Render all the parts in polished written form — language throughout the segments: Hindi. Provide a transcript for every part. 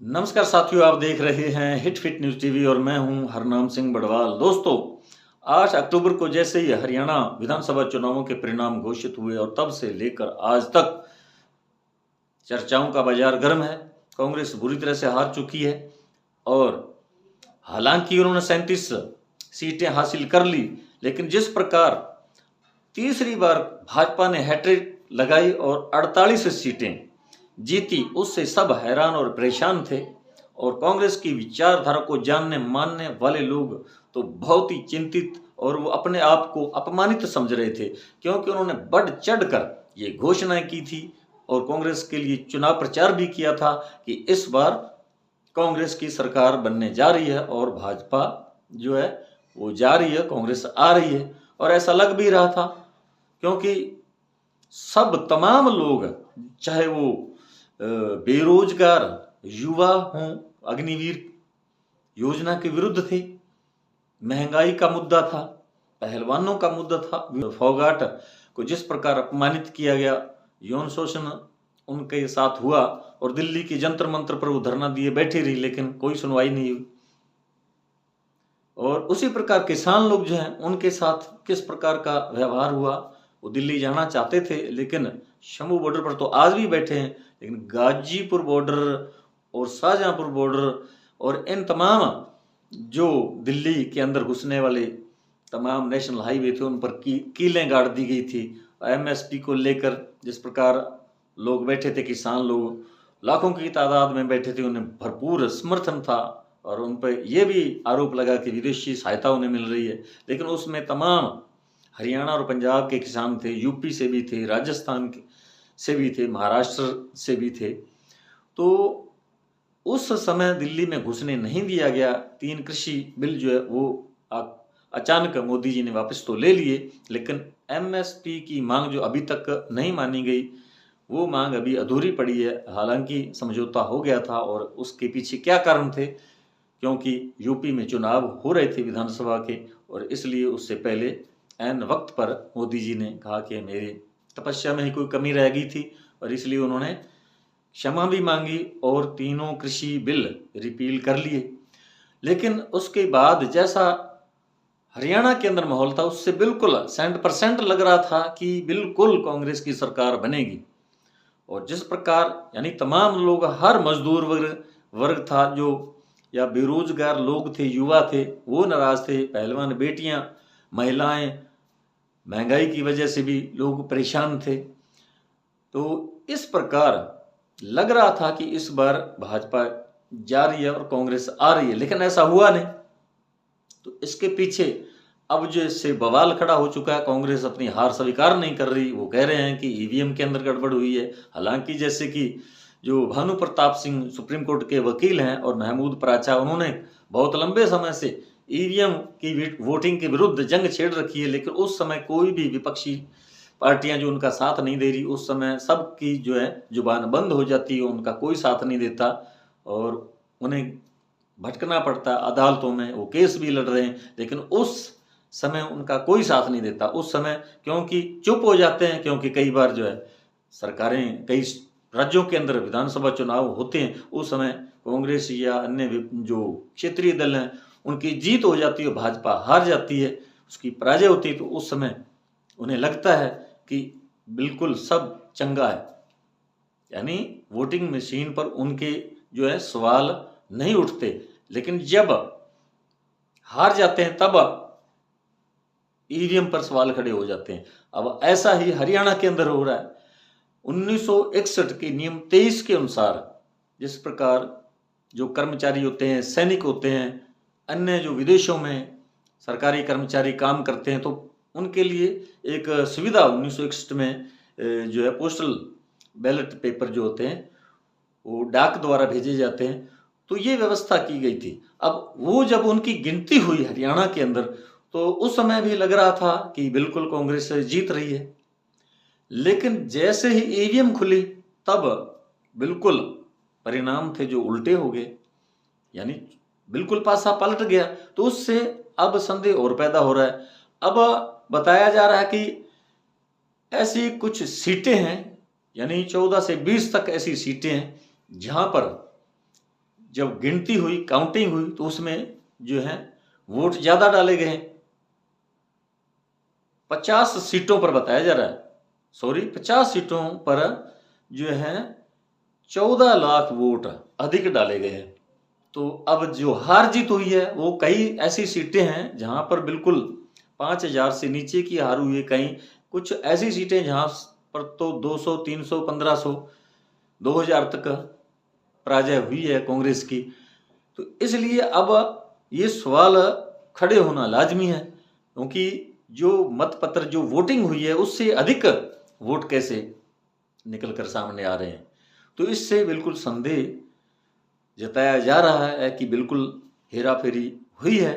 नमस्कार साथियों, आप देख रहे हैं हिट फिट न्यूज टीवी और मैं हूं हरनाम सिंह बड़वाल। दोस्तों, 8 अक्टूबर को जैसे ही हरियाणा विधानसभा चुनावों के परिणाम घोषित हुए और तब से लेकर आज तक चर्चाओं का बाजार गर्म है। कांग्रेस बुरी तरह से हार चुकी है और हालांकि उन्होंने 37 सीटें हासिल कर ली, लेकिन जिस प्रकार तीसरी बार भाजपा ने हैट्रिक लगाई और 48 सीटें जीती, उससे सब हैरान और परेशान थे। और कांग्रेस की विचारधारा को जानने मानने वाले लोग तो बहुत ही चिंतित और वो अपने आप को अपमानित समझ रहे थे, क्योंकि उन्होंने बढ़ चढ़कर ये घोषणाएं की थी और कांग्रेस के लिए चुनाव प्रचार भी किया था कि इस बार कांग्रेस की सरकार बनने जा रही है और भाजपा जो है वो जा रही है, कांग्रेस आ रही है। और ऐसा लग भी रहा था, क्योंकि सब तमाम लोग, चाहे वो बेरोजगार युवा हों, अग्निवीर योजना के विरुद्ध थे, महंगाई का मुद्दा था, पहलवानों का मुद्दा था, फोगाट को जिस प्रकार अपमानित किया गया, यौन शोषण उनके साथ हुआ और दिल्ली की जंतर मंतर पर वो धरना दिए बैठी रही, लेकिन कोई सुनवाई नहीं हुई। और उसी प्रकार किसान लोग जो हैं उनके साथ किस प्रकार का व्यवहार हुआ। वो दिल्ली जाना चाहते थे, लेकिन शंभू बॉर्डर पर तो आज भी बैठे हैं, लेकिन गाजीपुर बॉर्डर और शाहजहांपुर बॉर्डर और इन तमाम जो दिल्ली के अंदर घुसने वाले तमाम नेशनल हाईवे थे उन पर कीलें गाड़ दी गई थी। एमएसपी को लेकर जिस प्रकार लोग बैठे थे, किसान लोग लाखों की तादाद में बैठे थे, उन्हें भरपूर समर्थन था और उन पर यह भी आरोप लगा कि विदेशी सहायता उन्हें मिल रही है। लेकिन उसमें तमाम हरियाणा और पंजाब के किसान थे, यूपी से भी थे, राजस्थान से भी थे, महाराष्ट्र से भी थे। तो उस समय दिल्ली में घुसने नहीं दिया गया। 3 कृषि बिल जो है वो अचानक मोदी जी ने वापस तो ले लिए, लेकिन एमएसपी की मांग जो अभी तक नहीं मानी गई, वो मांग अभी अधूरी पड़ी है। हालांकि समझौता हो गया था और उसके पीछे क्या कारण थे, क्योंकि यूपी में चुनाव हो रहे थे विधानसभा के, और इसलिए उससे पहले ऐन वक्त पर मोदी जी ने कहा कि मेरी तपस्या में ही कोई कमी रह गई थी, और इसलिए उन्होंने क्षमा भी मांगी और तीनों कृषि बिल रिपील कर लिए। लेकिन उसके बाद जैसा हरियाणा के अंदर माहौल था, उससे बिल्कुल 100% लग रहा था कि बिल्कुल कांग्रेस की सरकार बनेगी। और जिस प्रकार यानी तमाम लोग, हर मजदूर वर्ग था जो, या बेरोजगार लोग थे, युवा थे, वो नाराज थे, पहलवान बेटियां, महिलाएं, महंगाई की वजह से भी लोग परेशान थे। तो इस प्रकार लग रहा था कि इस बार भाजपा जा रही है और कांग्रेस आ रही है, लेकिन ऐसा हुआ नहीं। तो इसके पीछे अब जो इससे बवाल खड़ा हो चुका है, कांग्रेस अपनी हार स्वीकार नहीं कर रही। वो कह रहे हैं कि ईवीएम के अंदर गड़बड़ हुई है। हालांकि जैसे कि जो भानु प्रताप सिंह सुप्रीम कोर्ट के वकील हैं और महमूद पराचा, उन्होंने बहुत लंबे समय से ईवीएम की वोटिंग के विरुद्ध जंग छेड़ रखी है, लेकिन उस समय कोई भी विपक्षी पार्टियां जो उनका साथ नहीं दे रही, उस समय सबकी जो है जुबान बंद हो जाती है, उनका कोई साथ नहीं देता और उन्हें भटकना पड़ता है अदालतों में, वो केस भी लड़ रहे हैं, लेकिन उस समय उनका कोई साथ नहीं देता। उस समय क्योंकि चुप हो जाते हैं, क्योंकि कई बार जो है सरकारें, कई राज्यों के अंदर विधानसभा चुनाव होते हैं, उस समय कांग्रेस या अन्य जो क्षेत्रीय दल हैं उनकी जीत हो जाती है, भाजपा हार जाती है, उसकी पराजय होती है। तो उस समय उन्हें लगता है कि बिल्कुल सब चंगा है, यानी वोटिंग मशीन पर उनके जो है सवाल नहीं उठते। लेकिन जब हार जाते हैं तब ईवीएम पर सवाल खड़े हो जाते हैं। अब ऐसा ही हरियाणा के अंदर हो रहा है। 1961 के नियम 23 के अनुसार जिस प्रकार जो कर्मचारी होते हैं, सैनिक होते हैं, अन्य जो विदेशों में सरकारी कर्मचारी काम करते हैं, तो उनके लिए एक सुविधा 1961 में जो है पोस्टल बैलेट पेपर जो होते हैं वो डाक द्वारा भेजे जाते हैं, तो ये व्यवस्था की गई थी। अब वो जब उनकी गिनती हुई हरियाणा के अंदर, तो उस समय भी लग रहा था कि बिल्कुल कांग्रेस जीत रही है, लेकिन जैसे ही ईवीएम खुली तब बिल्कुल परिणाम थे जो उल्टे हो गए, यानी बिल्कुल पासा पलट गया। तो उससे अब संदेह और पैदा हो रहा है। अब बताया जा रहा है कि ऐसी कुछ सीटें हैं, यानी 14 से 20 तक ऐसी सीटें हैं जहां पर जब गिनती हुई, काउंटिंग हुई, तो उसमें जो है वोट ज़्यादा डाले गए हैं। 50 सीटों पर बताया जा रहा है, सॉरी 50 सीटों पर जो है 14 लाख वोट अधिक डाले गए हैं। तो अब जो हार जीत हुई है वो कई ऐसी सीटें हैं जहां पर बिल्कुल 5000 से नीचे की हार हुई है, कहीं कुछ ऐसी सीटें जहां पर तो 200, 300, 1500, 2000 तक पराजय हुई है कांग्रेस की। तो इसलिए अब ये सवाल खड़े होना लाजमी है, क्योंकि जो मतपत्र, जो वोटिंग हुई है, उससे अधिक वोट कैसे निकल कर सामने आ रहे हैं। तो इससे बिल्कुल संदेह जताया जा रहा है कि बिल्कुल हेराफेरी हुई है।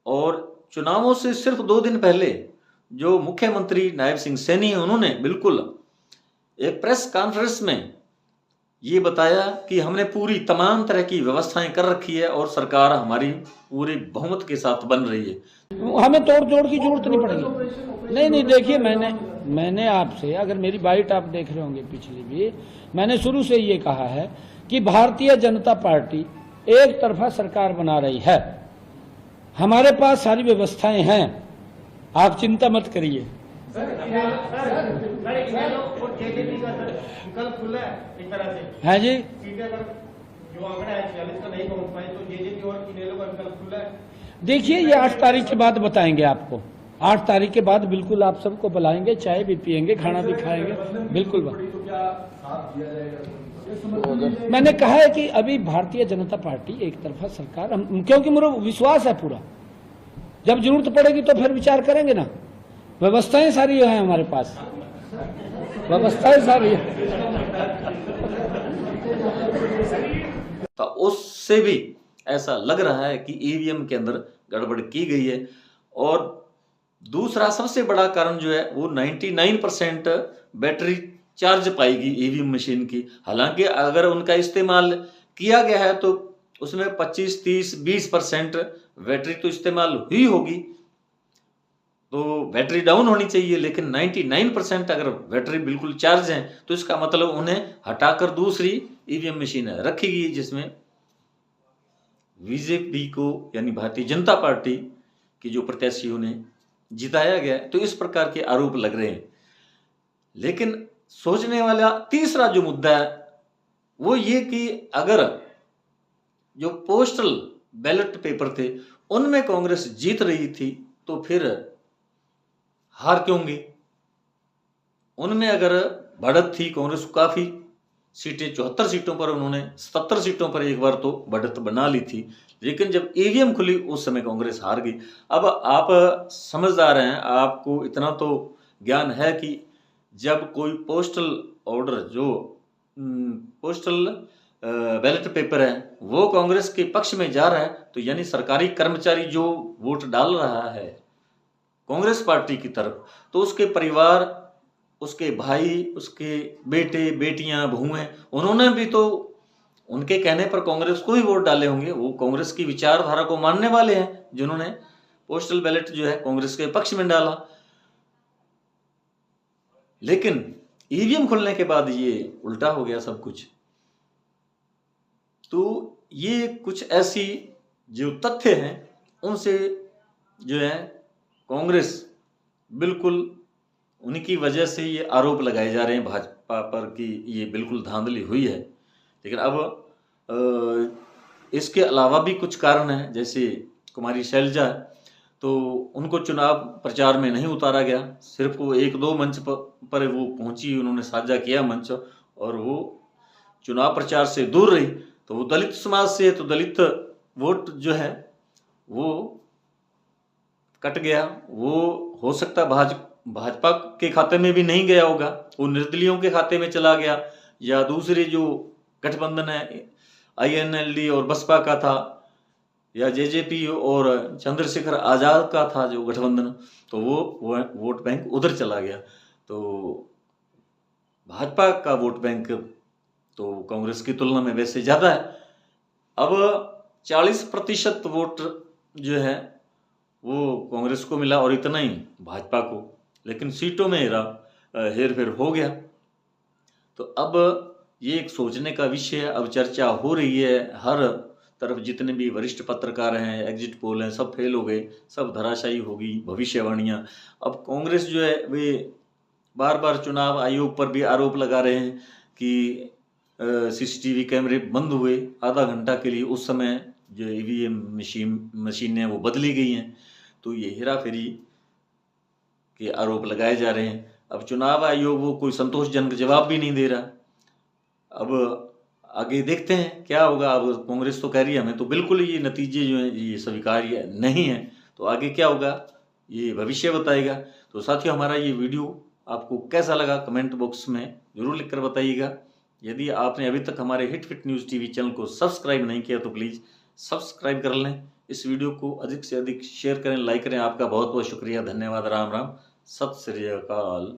और चुनावों से सिर्फ 2 दिन पहले जो मुख्यमंत्री नायब सिंह सैनी हैं, उन्होंने बिल्कुल एक प्रेस कॉन्फ्रेंस में ये बताया कि हमने पूरी तमाम तरह की व्यवस्थाएं कर रखी है और सरकार हमारी पूरी बहुमत के साथ बन रही है, हमें तोड़ जोड़ की जरूरत नहीं पड़ेगी। नहीं, देखिए, मैंने आपसे, अगर मेरी बाइट आप देख रहे होंगे पिछली भी, मैंने शुरू से ये कहा है कि भारतीय जनता पार्टी एक तरफा सरकार बना रही है। हमारे पास सारी व्यवस्थाएं हैं, आप चिंता मत करिए। विकल्प खुला है एक तरह से। हाँ जी, सीटें अगर जो आंकड़ा है 46 का नहीं पहुंच पाए तो जेजेपी और इनेलो का विकल्प खुला है। देखिए, ये 8 तारीख के बाद बताएंगे आपको। 8 तारीख के बाद बिल्कुल आप सबको बुलाएंगे, चाय भी पियेंगे, खाना भी खाएंगे, बिल्कुल। मैंने कहा है कि अभी भारतीय जनता पार्टी एक तरफा सरकार, क्योंकि मुझे विश्वास है पूरा, जब जरूरत पड़ेगी तो फिर विचार करेंगे ना। व्यवस्थाएं सारी हैं हमारे पास, व्यवस्थाएं सारी है। तो उससे भी ऐसा लग रहा है कि ईवीएम के अंदर गड़बड़ की गई है। और दूसरा सबसे बड़ा कारण जो है वो 99% बैटरी चार्ज पाएगी ईवीएम मशीन की। हालांकि अगर उनका इस्तेमाल किया गया है तो उसमें 25, 30, 20% बैटरी तो इस्तेमाल हुई होगी, तो बैटरी डाउन होनी चाहिए। लेकिन 99% अगर बैटरी बिल्कुल चार्ज है तो इसका मतलब उन्हें हटाकर दूसरी ईवीएम मशीन रखी गई जिसमें बीजेपी को, यानी भारतीय जनता पार्टी की जो प्रत्याशियों ने जिताया गया। तो इस प्रकार के आरोप लग रहे हैं। लेकिन सोचने वाला तीसरा जो मुद्दा है वो ये कि अगर जो पोस्टल बैलेट पेपर थे उनमें कांग्रेस जीत रही थी तो फिर हार क्यों गई? उनमें अगर बढ़त थी, कांग्रेस को काफी सीटें, 74 सीटों पर उन्होंने 77 सीटों पर एक बार तो बढ़त बना ली थी। लेकिन जब ईवीएम खुली उस समय कांग्रेस हार गई। अब आप समझदार हैं, आपको इतना तो ज्ञान है कि जब कोई पोस्टल ऑर्डर, जो पोस्टल बैलेट पेपर है, वो कांग्रेस के पक्ष में जा रहा है तो यानी सरकारी कर्मचारी जो वोट डाल रहा है कांग्रेस पार्टी की तरफ, तो उसके परिवार, उसके भाई, उसके बेटे बेटियां, बहुएं, उन्होंने भी तो उनके कहने पर कांग्रेस को ही वोट डाले होंगे। वो कांग्रेस की विचारधारा को मानने वाले हैं जिन्होंने पोस्टल बैलेट जो है कांग्रेस के पक्ष में डाला। लेकिन ईवीएम खुलने के बाद ये उल्टा हो गया सब कुछ। तो ये कुछ ऐसी जो तथ्य हैं उनसे जो है कांग्रेस बिल्कुल, उनकी वजह से ये आरोप लगाए जा रहे हैं भाजपा पर कि ये बिल्कुल धांधली हुई है। लेकिन अब इसके अलावा भी कुछ कारण हैं, जैसे कुमारी शैलजा तो उनको चुनाव प्रचार में नहीं उतारा गया, सिर्फ वो 1-2 मंच पर वो पहुंची, उन्होंने साझा किया मंच और वो चुनाव प्रचार से दूर रही। तो वो दलित समाज से है तो दलित वोट जो है वो कट गया। वो हो सकता भाजपा के खाते में भी नहीं गया होगा, वो निर्दलीयों के खाते में चला गया, या दूसरे जो गठबंधन है INLD और बसपा का था, या जेजेपी और चंद्रशेखर आजाद का था जो गठबंधन, तो वो वोट बैंक उधर चला गया। तो भाजपा का वोट बैंक तो कांग्रेस की तुलना में वैसे ज्यादा है। अब 40% वोट जो है वो कांग्रेस को मिला और इतना ही भाजपा को, लेकिन सीटों में हेर फेर हो गया। तो अब ये एक सोचने का विषय है। अब चर्चा हो रही है हर तरफ जितने भी वरिष्ठ पत्रकार हैं, एग्जिट पोल हैं, सब फेल हो गए, सब धराशायी होगी भविष्यवाणियाँ। अब कांग्रेस जो है वे बार बार चुनाव आयोग पर भी आरोप लगा रहे हैं कि सीसीटीवी कैमरे बंद हुए आधा घंटा के लिए, उस समय जो ईवीएम मशीनें वो बदली गई हैं, तो ये हेराफेरी के आरोप लगाए जा रहे हैं। अब चुनाव आयोग वो कोई संतोषजनक जवाब भी नहीं दे रहा। अब आगे देखते हैं क्या होगा। अब कांग्रेस तो कह रही है हमें तो बिल्कुल ये नतीजे जो हैं ये स्वीकार्य नहीं है, तो आगे क्या होगा ये भविष्य बताएगा। तो साथियों, हमारा ये वीडियो आपको कैसा लगा कमेंट बॉक्स में ज़रूर लिखकर बताइएगा। यदि आपने अभी तक हमारे hit fit news TV channel को सब्सक्राइब नहीं किया तो प्लीज़ सब्सक्राइब कर लें। इस वीडियो को अधिक से अधिक शेयर करें, लाइक करें। आपका बहुत बहुत शुक्रिया, धन्यवाद। राम राम, सत श्री अकाल।